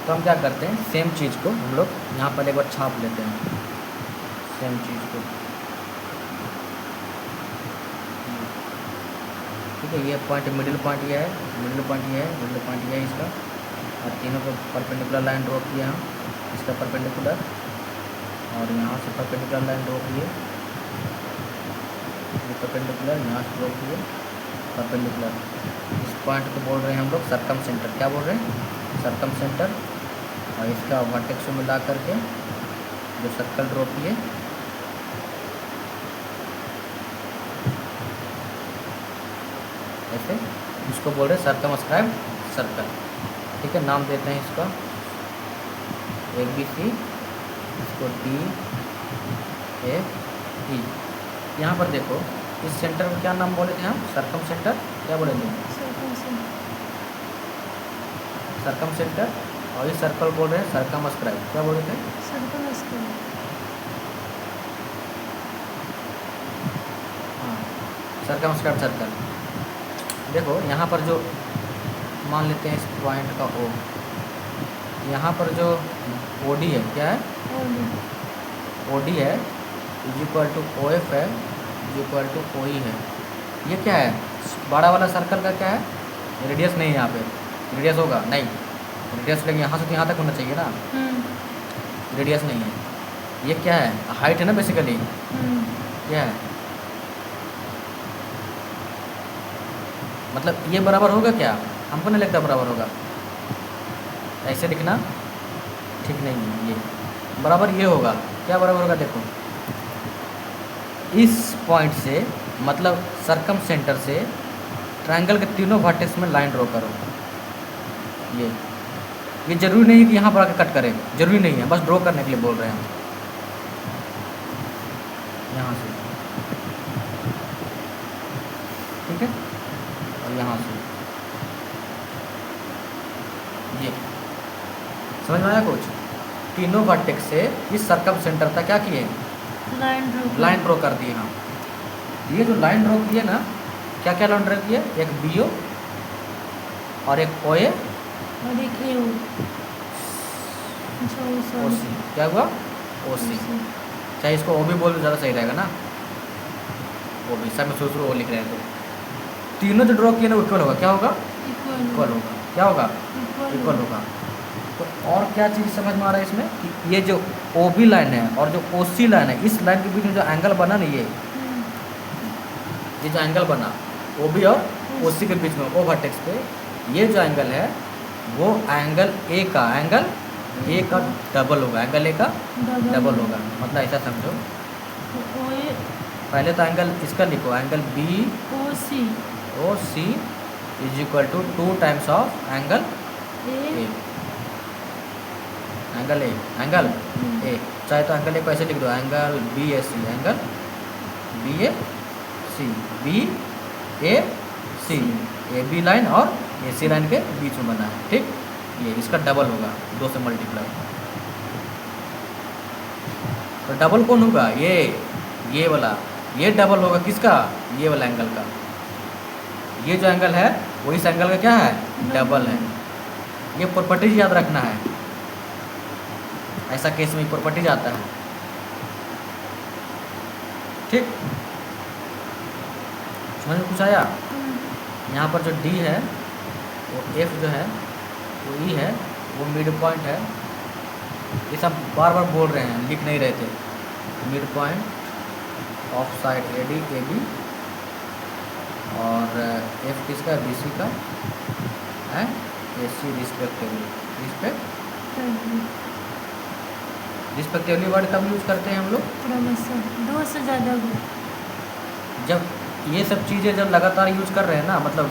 तो हम क्या करते हैं, सेम चीज़ को हम लोग यहाँ पर एक बार छाप लेते हैं, सेम चीज़ को। ठीक है, ये पॉइंट मिडिल पॉइंट ये है, मिडिल पॉइंट ये है, मिडिल पॉइंट ये है इसका, और तीनों को परपेंडिकुलर लाइन ड्रॉ किया हम, इसका परपेंडिकुलर, और यहाँ से परपेंडिकुलर लाइन ड्रॉ किए, ये परपेंडिकुलर यहाँ से ड्रॉ किए परपेंडिकुलर। इस पॉइंट को बोल रहे हैं हम लोग सरकम सेंटर। क्या बोल रहे हैं, सरकम सेंटर। और इसका वर्टेक्स को मिला करके जो सर्कल ड्रॉ किए, ऐसे, इसको बोल रहे हैं सर्कमस्क्राइब सर्कल। ठीक है, नाम देते हैं इसका ABC, इसको DFE। यहाँ पर देखो इस सेंटर को क्या नाम बोले थे हम, सरकम सेंटर। क्या बोले थे, सरकम सेंटर। और इस सर्कल बोल रहे हैं सर्कमस्क्राइब। क्या बोले थे, हाँ, सर्कमस्क्राइब सर्कल। देखो यहाँ पर जो मान लेते हैं इस पॉइंट का O, यहाँ पर जो OD है, क्या है, OD है, इज इक्वल टू OF है, इज इक्वल टू OE है। ये क्या है, बड़ा वाला सर्कल का क्या है, रेडियस नहीं है यहाँ पे, रेडियस होगा नहीं, रेडियस लेकिन यहाँ से तो यहाँ तक होना चाहिए ना, रेडियस नहीं है। ये क्या है, हाइट है ना बेसिकली, क्या है, मतलब ये बराबर होगा क्या, हमको नहीं लगता बराबर होगा, ऐसे लिखना ठीक नहीं है, ये बराबर ये होगा। क्या बराबर होगा, देखो इस पॉइंट से, मतलब सरकम सेंटर से ट्रायंगल के तीनों वर्टेक्स में लाइन ड्रॉ करो। ये जरूरी नहीं है कि यहाँ पर आके कट करें, जरूरी नहीं है, बस ड्रॉ करने के लिए बोल रहे हैं हम। यहाँ से, ठीक है, और यहाँ से ये समझ में आया कुछ। तीनों वर्टेक्स से इस सरकम सेंटर तक क्या किए, लाइन ड्रॉ कर दिए हम। ये जो लाइन ड्रॉ किए ना, क्या क्या लाइन ड्रॉ किए, एक BO और एक OA और एक AO, OC। क्या हुआ, OC। चाहे इसको O भी बोल ज़्यादा सही रहेगा ना, OB, सब में शुरू O लिख रहे हैं। तो तीनों जो ड्रॉ किए ना वो इक्वल होगा। क्या होगा, इक्वल होगा। क्या होगा, इक्वल होगा। तो और क्या चीज़ समझ में आ रहा है इसमें, कि ये जो OB लाइन है और जो OC लाइन है, इस लाइन के बीच में जो एंगल बना ना, ये जो एंगल बना OB और OC के बीच में, O वर्टेक्स पे, ये जो एंगल है वो एंगल A का, एंगल A का डबल होगा, एंगल A का डबल होगा। मतलब ऐसा समझो, पहले तो एंगल इसका लिखो, angle BOC is equal to 2 times of angle A, angle A। चाहे तो एंगल A को ऐसे लिख दो, angle BAC, angle BAC, AB line और AC लाइन के बीच में बना है। ठीक, ये इसका डबल होगा, 2 से मल्टीप्लाई। तो डबल कौन होगा, ये वाला, ये डबल होगा किसका, ये वाला एंगल का। ये जो एंगल है वो इस एंगल का क्या है, डबल है। ये प्रॉपर्टीज याद रखना है, ऐसा केस में प्रॉपर्टीज आता है। ठीक, समझ में कुछ आया। यहाँ पर जो D है वो F जो है वो E है, वो मिड पॉइंट है। ये सब बार बार बोल रहे हैं, लिख नहीं रहे थे। Mid point of side AD AB, और F किसका, BC का, एंड AC रिस्पेक्टिवली वर्ड कब यूज़ करते हैं हम लोग, क्रमशः 2 से ज़्यादा हो, जब ये सब चीज़ें जब लगातार यूज़ कर रहे हैं ना, मतलब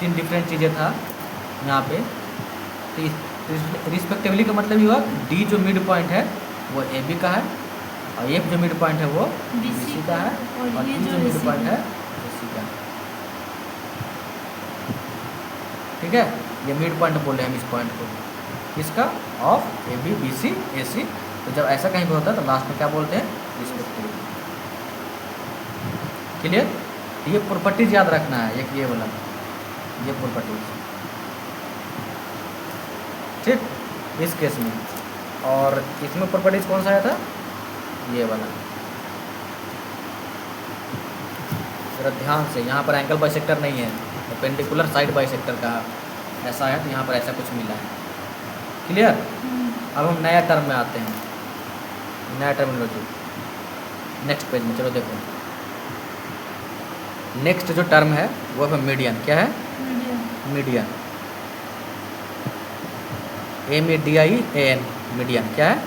3 डिफरेंट चीज़ें था यहाँ पे, तो रिस्पेक्टिवली का मतलब ये हुआ D जो मिड पॉइंट है वो AB का है, और F जो मिड पॉइंट है वो BC का है, और E जो मिड पॉइंट है AC का। ठीक है, ये मिड पॉइंट बोले हम इस पॉइंट को, किसका, ऑफ AB BC AC। तो जब ऐसा कहीं भी होता है तो लास्ट में क्या बोलते हैं, रिस्पेक्टिवली। क्लियर। ये प्रॉपर्टीज याद रखना है, एक ये वाला, ये प्रॉपर्टीज। ठीक, इस केस में, और इसमें प्रॉपर्टीज कौन सा आया था, ये वाला। जरा ध्यान से, यहाँ पर एंगल बाइसेक्टर नहीं है, परपेंडिकुलर साइड बाइसेक्टर का ऐसा है, तो यहाँ पर ऐसा कुछ मिला है। क्लियर। अब हम नया टर्म में आते हैं, नया टर्मिनोलॉजी नेक्स्ट पेज में। चलो देखो, नेक्स्ट जो टर्म है वो है मीडियन। क्या है, मीडियन, MEDIAN, मीडियन। क्या है,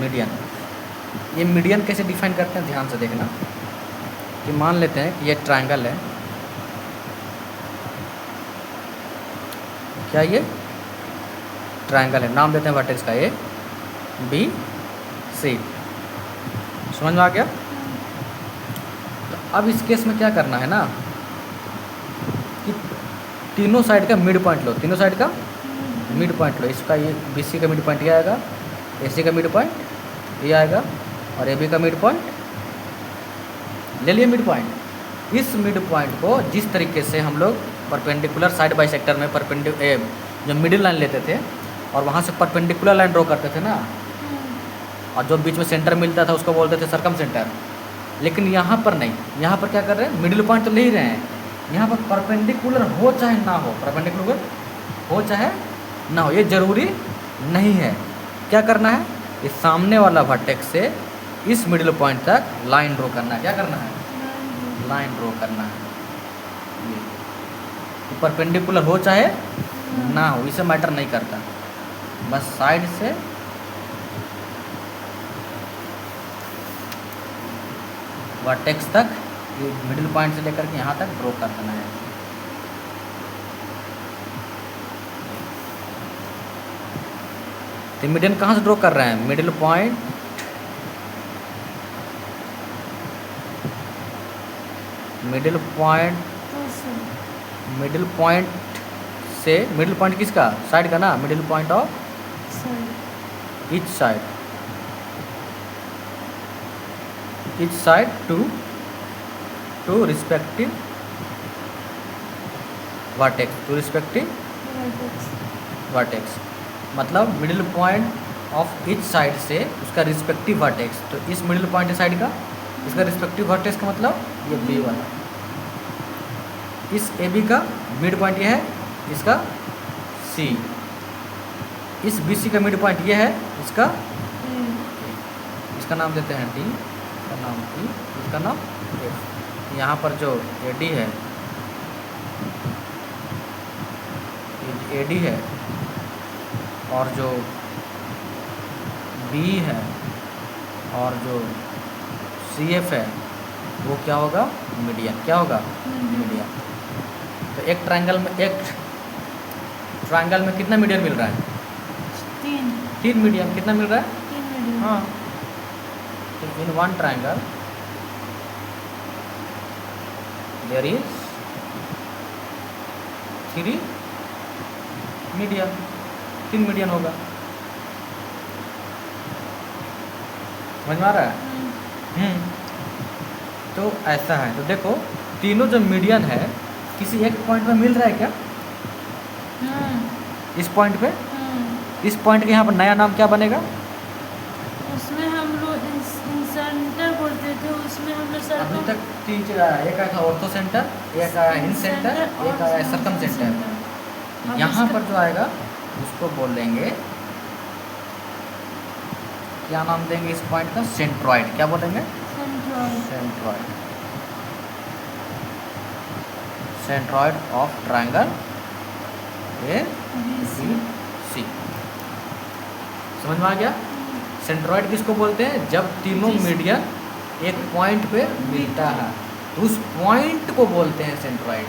मीडियन। ये मीडियन कैसे डिफाइन करते हैं, ध्यान से देखना। कि मान लेते हैं कि ये ट्रायंगल है, क्या ये ट्रायंगल है, नाम देते हैं वर्टेक्स का ABC। समझ में आ गया। तो अब इस केस में क्या करना है ना, कि तीनों साइड का मिड पॉइंट लो, तीनों साइड का मिड पॉइंट लो। इसका ये BC का मिड पॉइंट ये आएगा, AC का मिड पॉइंट ये आएगा, और AB का मिड पॉइंट ले लिए मिड पॉइंट। इस मिड पॉइंट को जिस तरीके से हम लोग परपेंडिकुलर साइड बाइसेक्टर में जो मिडिल लाइन लेते थे और वहाँ से परपेंडिकुलर लाइन ड्रॉ करते थे ना, और जो बीच में सेंटर मिलता था उसको बोलते थे सर्कम सेंटर। लेकिन यहाँ पर नहीं, यहाँ पर क्या कर रहे हैं, मिडिल पॉइंट तो ले ही रहे हैं, यहाँ पर परपेंडिकुलर हो चाहे ना हो, परपेंडिकुलर हो चाहे ना हो, ये ज़रूरी नहीं है। क्या करना है, इस सामने वाला वर्टेक्स से इस मिडिल पॉइंट तक लाइन ड्रॉ करना है। क्या करना है, लाइन ड्रॉ करना है। ये परपेंडिकुलर हो चाहे ना हो, इसे मैटर नहीं करता, बस साइड से वर्टेक्स तक, ये मिडिल पॉइंट से लेकर के यहाँ तक ड्रॉ कर देना है। तो मीडियन कहाँ से ड्रॉ कर रहे हैं, middle point, middle point, middle point से, मिडिल पॉइंट किसका, साइड का ना, middle point of each side, each side to respective vertex, to respective vertex। मतलब middle point of each side से उसका रिस्पेक्टिव वर्टेक्स। तो इस मिडिल पॉइंट साइड का इसका रिस्पेक्टिव वर्टेक्स का मतलब ये B वाला, इस AB का मिड पॉइंट ये है, इसका C, इस BC का मिड पॉइंट ये है, इसका इसका नाम देते हैं D, इसका नाम E, इसका नाम F। यहाँ पर जो AD है, AD है, और जो B है, और जो CF है, वो क्या होगा, मीडियन। क्या होगा, मीडियन। तो एक ट्रायंगल में कितना मीडियन मिल रहा है, तीन मीडियन। कितना मिल रहा है, हाँ। तो in one triangle there is 3 median, 3 median होगा। समझ में आ रहा है। तो ऐसा है। तो देखो तीनों जो मीडियन है किसी एक पॉइंट में मिल रहा है क्या, इस पॉइंट पे, इस पॉइंट के यहाँ पर नया नाम क्या बनेगा, उसमें हम लोग सेंटर बोलते थे, उसमें हम लोग अभी तक 3 एक आया था ऑर्थो सेंटर, एक आया इन सेंटर, एक आया सर्कम सेंटर। यहाँ पर जो आएगा उसको बोलेंगे, क्या नाम देंगे इस पॉइंट का, सेंट्रॉइड। क्या बोलेंगे, centroid, centroid of triangle ABC। समझ में आ गया। सेंट्रॉइड किसको बोलते हैं, जब तीनों मीडियन एक पॉइंट पे मिलता है तो उस पॉइंट को बोलते हैं सेंट्रॉइड।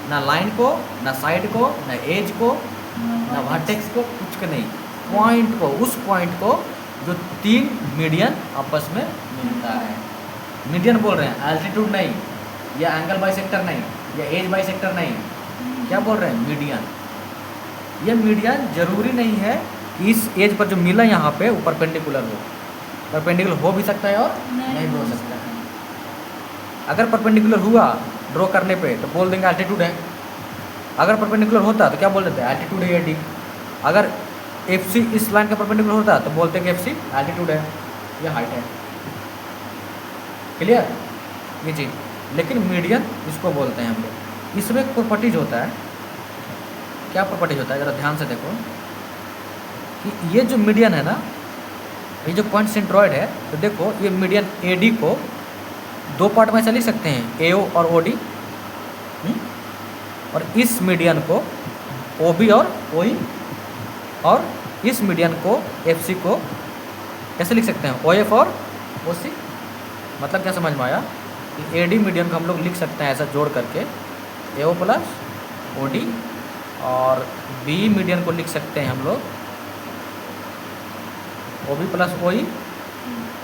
ना लाइन को, ना साइड को, ना एज को, ना वर्टेक्स को, कुछ का नहीं, पॉइंट को, उस पॉइंट को जो 3 मीडियन आपस में मिलता है। मीडियन बोल रहे हैं, एल्टीट्यूड नहीं, या एंगल बाइसेक्टर नहीं, या एज बाइसेक्टर नहीं, क्या बोल रहे हैं, मीडियन। ये मीडियन जरूरी नहीं है कि इस एज पर जो मिला यहाँ पे वो परपेंडिकुलर हो, परपेंडिकुलर हो भी सकता है और नहीं भी हो सकता है। अगर परपेंडिकुलर हुआ ड्रॉ करने पे तो बोल देंगे एल्टीट्यूड है, अगर परपेंडिकुलर होता तो क्या बोल देते हैं, एल्टीट्यूड है ये डी। अगर एफ सी इस लाइन का परपेंडिकुलर होता तो बोलते हैं कि एफ सी एल्टीट्यूड है, ये हाइट है। क्लियर ये चीज़। लेकिन मीडियन इसको बोलते हैं हम लोग। इसमें एक प्रॉपर्टीज होता है, क्या प्रॉपर्टीज होता है ज़रा ध्यान से देखो कि ये जो मीडियन है ना, ये जो पॉइंट सेंट्रॉइड है, तो देखो ये मीडियन ए डी को दो पार्ट में ऐसा लिख सकते हैं, ए ओ और ओ डी। और इस मीडियन को ओ बी और ओ ई, और इस मीडियन को एफ सी को कैसे लिख सकते हैं, ओ एफ और ओ सी। मतलब क्या समझ में आया कि ए डी मीडियन को हम लोग लिख सकते हैं ऐसा जोड़ करके, ए ओ प्लस ओ डी, और बी मीडियन को लिख सकते हैं हम लोग ओ बी प्लस ओ ई,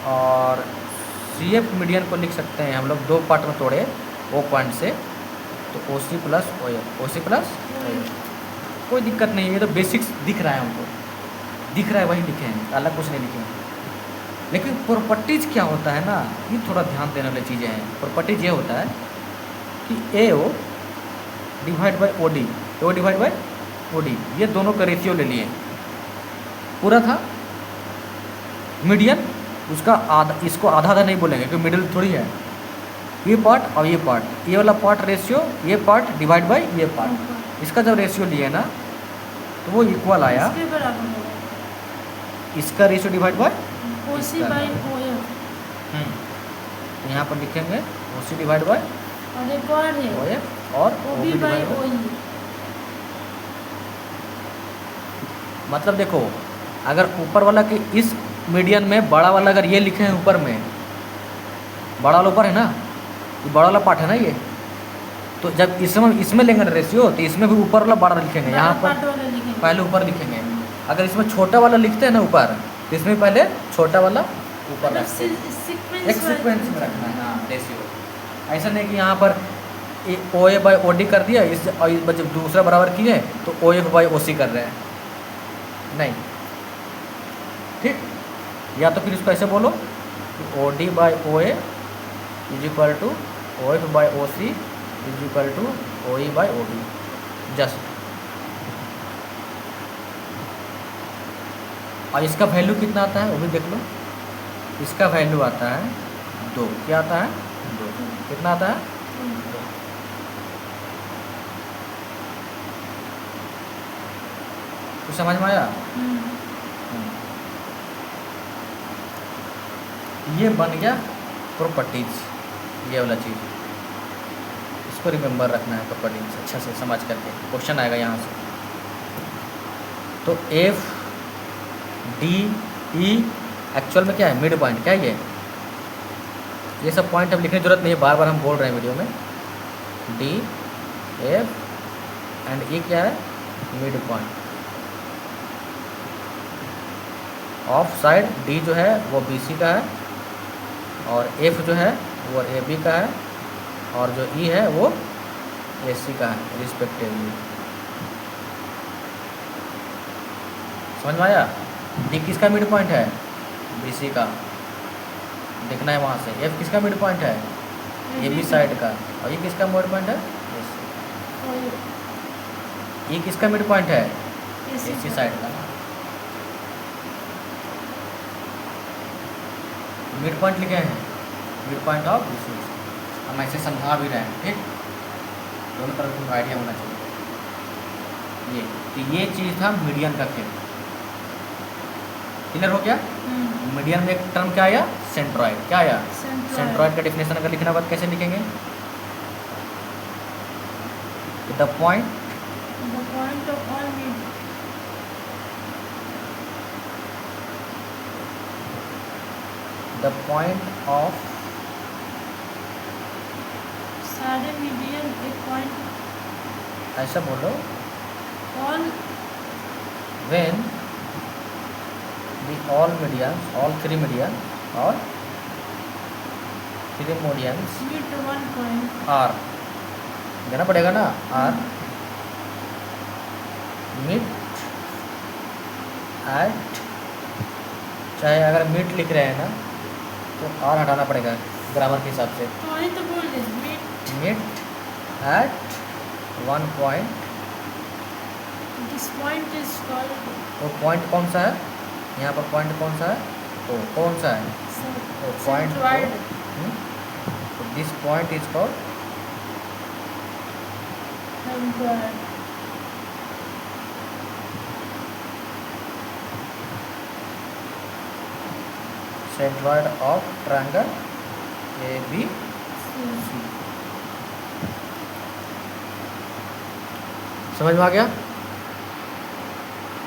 और सी एफ मीडियन को लिख सकते हैं हम लोग दो पार्ट में तोड़े ओ पॉइंट से, तो ओ सी प्लस ओ एफ, ओ सी प्लस ओ एफ। कोई दिक्कत नहीं है, ये तो बेसिक्स दिख रहा है हमको, दिख रहा है वही लिखे हैं, अलग कुछ नहीं लिखे हैं। लेकिन प्रॉपर्टीज क्या होता है ना, ये थोड़ा ध्यान देने वाली चीज़ें हैं। प्रॉपर्टीज ये होता है कि A O divide by O D, O divide by O D, ये दोनों का रेशियो ले लिए, पूरा था मीडियन, उसका आधा, इसको आधा आधा नहीं बोलेंगे क्योंकि मिडिल थोड़ी है, ये पार्ट और ये पार्ट, ये वाला पार्ट रेशियो, ये पार्ट डिवाइड बाई ये पार्ट, इसका जब रेशियो लिए ना तो वो इक्वल आया, इसके बराबर होगा इसका ratio divide by O C by O F. तो यहाँ पर लिखेंगे ओ सी डिवाइड बाई और एक और है ओ एफ और O O B B by divide O by. E. मतलब देखो अगर ऊपर वाला के इस मीडियन में बड़ा वाला अगर ये लिखे हैं ऊपर में, बड़ा वाला ऊपर है ना, ये बड़ा वाला पार्ट है ना ये, तो जब इसमें लेंगे ना रेशियो, तो इसमें भी ऊपर वाला बड़ा लिखेंगे, यहाँ पर पार्ट वाला लिखेंगे। पहले ऊपर लिखेंगे। अगर इसमें छोटा वाला लिखते हैं ना ऊपर, तो इसमें पहले छोटा वाला ऊपर मतलब रखते हैं, सीक्वेंस एक सीक्वेंस में रखना है। हाँ रेशियो, ऐसा नहीं कि यहाँ पर ओ ए बाई ओ डी कर दिया इस, और जब दूसरा बराबर किए तो ओ एफ बाई ओ सी कर रहे हैं, नहीं ठीक। या तो फिर इसको ऐसे बोलो कि O D by O A is equal to O F by O C is equal to O E by O D, just. और इसका वैल्यू कितना आता है वो भी देख लो, इसका वैल्यू आता है 2। क्या आता है 2, कितना आता है 2। कुछ समझ में आया? ये बन गया प्रॉपर्टीज, ये वाला चीज़, इसको रिमेंबर रखना है प्रॉपर्टीज अच्छा से समझ करके, क्वेश्चन आएगा यहाँ से। तो एफ डी ई एक्चुअल में क्या है, मिड पॉइंट, क्या है ये सब पॉइंट अब लिखने की जरूरत नहीं है, बार बार हम बोल रहे हैं वीडियो में। डी एफ एंड ई क्या है, mid point of side. D जो है वो बी सी का है, और एफ जो है वो ए बी का है, और जो ई है वो ए सी का है रिस्पेक्टिवली। समझ में आया? डी किसका मिड पॉइंट है, बी सी का, देखना है वहाँ से। एफ किसका मिड पॉइंट है, ए बी साइड का, और ये किसका मिड पॉइंट है, ए सी। ये किसका मिड पॉइंट है, ए सी साइड का। मिड पॉइंट लिखे हैं, मिड पॉइंट ऑफ बी, हम ऐसे समझा भी रहे हैं, ठीक। दोनों तरफ को आइडिया होना चाहिए। ये तो ये चीज़ था मीडियन का खेल, क्लियर हो गया? मीडियन में एक टर्म क्या आया, सेंट्रॉइड। क्या आया, सेंट्रॉइड का डेफिनेशन अगर लिखना बात कैसे लिखेंगे, the point of all mid, the point of सारे मीडियन एक पॉइंट, ऐसा बोलो, all when the all medians, all three median or three medians meet one point are, देना पड़ेगा ना, are meet at, चाहे अगर meet लिख रहे हैं ना तो r हटाना पड़ेगा ग्रामर के हिसाब से। तो वही तो बोल रहे meet meet at one point This point is called वो पॉइंट कौन सा है, यहाँ पर पॉइंट कौन सा है, ओ कौन सा है, वो point centroid. This point is called Centroid. Centroid of triangle ABC। समझ में आ गया।